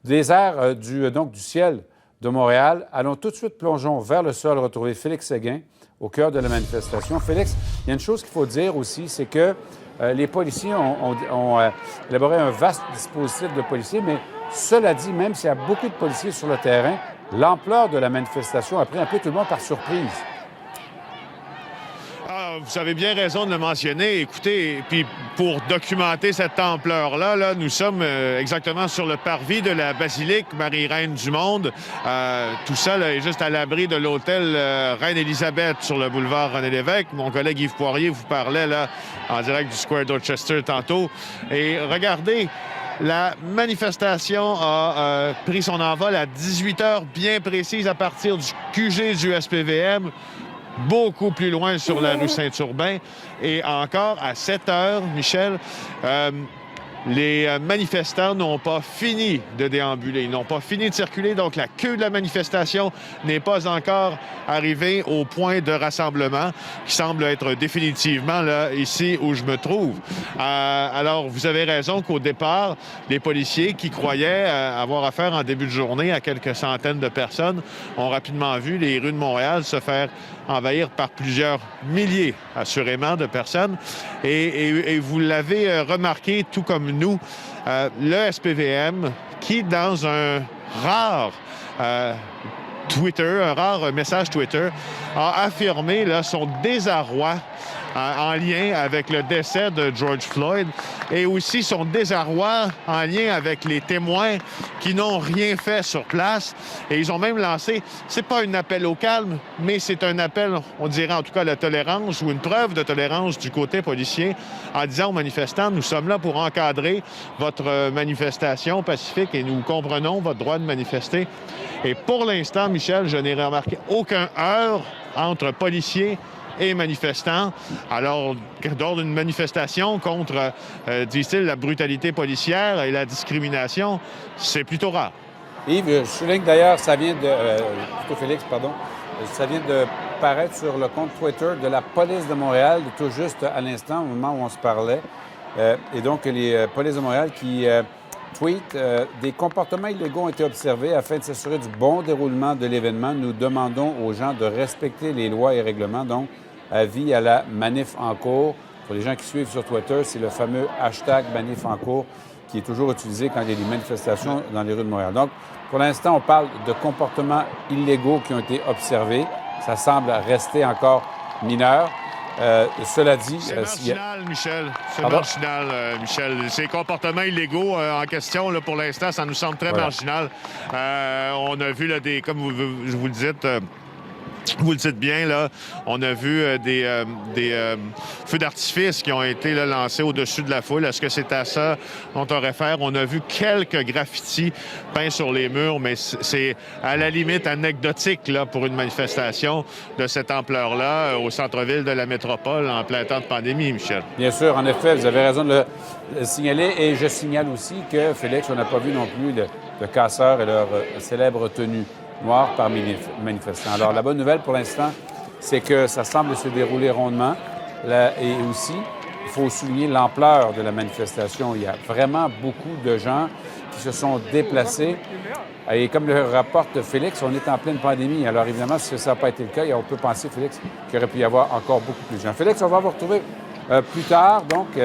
Des airs du ciel de Montréal. Allons tout de suite, plongeons vers le sol, retrouver Félix Séguin au cœur de la manifestation. Félix, il y a une chose qu'il faut dire aussi, c'est que les policiers ont élaboré un vaste dispositif de policiers, mais cela dit, même s'il y a beaucoup de policiers sur le terrain, l'ampleur de la manifestation a pris un peu tout le monde par surprise. Vous avez bien raison de le mentionner. Écoutez, puis pour documenter cette ampleur-là, là, nous sommes exactement sur le parvis de la basilique Marie-Reine du Monde. Tout ça là, est juste à l'abri de l'hôtel Reine-Élisabeth sur le boulevard René-Lévesque. Mon collègue Yves Poirier vous parlait là, en direct du Square Dorchester tantôt. Et regardez, la manifestation a pris son envol à 18 heures bien précises à partir du QG du SPVM. Beaucoup plus loin sur la rue Saint-Urbain. Et encore à 7 heures, Michel, les manifestants n'ont pas fini de déambuler, ils n'ont pas fini de circuler, donc la queue de la manifestation n'est pas encore arrivée au point de rassemblement qui semble être définitivement là, ici où je me trouve. Alors, vous avez raison qu'au départ, les policiers qui croyaient avoir affaire en début de journée à quelques centaines de personnes ont rapidement vu les rues de Montréal se faire envahir par plusieurs milliers, assurément, de personnes. Et vous l'avez remarqué, tout comme nous, le SPVM, qui, dans un rare Twitter, un rare message Twitter, a affirmé là, son désarroi en lien avec le décès de George Floyd et aussi son désarroi en lien avec les témoins qui n'ont rien fait sur place. Et ils ont même lancé, c'est pas un appel au calme, mais c'est un appel, on dirait en tout cas, à la tolérance ou une preuve de tolérance du côté policier en disant aux manifestants, nous sommes là pour encadrer votre manifestation pacifique et nous comprenons votre droit de manifester. Et pour l'instant, Michel, je n'ai remarqué aucun heurt entre policiers et manifestants. Alors, lors d'une manifestation contre, disent-ils, la brutalité policière et la discrimination, c'est plutôt rare. Yves, je souligne d'ailleurs, ça vient de... plutôt Félix, pardon. Ça vient de paraître sur le compte Twitter de la police de Montréal, tout juste à l'instant, au moment où on se parlait. Et donc, les polices de Montréal qui tweetent des comportements illégaux ont été observés afin de s'assurer du bon déroulement de l'événement. Nous demandons aux gens de respecter les lois et règlements. Donc, avis à la manif en cours. Pour les gens qui suivent sur Twitter, c'est le fameux hashtag manif en cours qui est toujours utilisé quand il y a des manifestations dans les rues de Montréal. Donc, pour l'instant, on parle de comportements illégaux qui ont été observés. Ça semble rester encore mineur. Cela dit... C'est marginal, Michel. C'est marginal, Michel. Ces comportements illégaux en question, là, pour l'instant, ça nous semble très marginal. On a vu, là, comme vous le dites... Vous le dites bien, là, on a vu des feux d'artifice qui ont été là, lancés au-dessus de la foule. Est-ce que c'est à ça dont on réfère? On a vu quelques graffitis peints sur les murs, mais c'est à la limite anecdotique là, pour une manifestation de cette ampleur-là au centre-ville de la métropole en plein temps de pandémie, Michel. Bien sûr, en effet, vous avez raison de le signaler. Et je signale aussi que, Félix, on n'a pas vu non plus de casseurs et leur célèbre tenue noir parmi les manifestants. Alors, la bonne nouvelle pour l'instant, c'est que ça semble se dérouler rondement. Et aussi, il faut souligner l'ampleur de la manifestation. Il y a vraiment beaucoup de gens qui se sont déplacés. Et comme le rapporte Félix, on est en pleine pandémie. Alors, évidemment, si ça n'a pas été le cas, on peut penser, Félix, qu'il aurait pu y avoir encore beaucoup plus de gens. Félix, on va vous retrouver plus tard. Donc,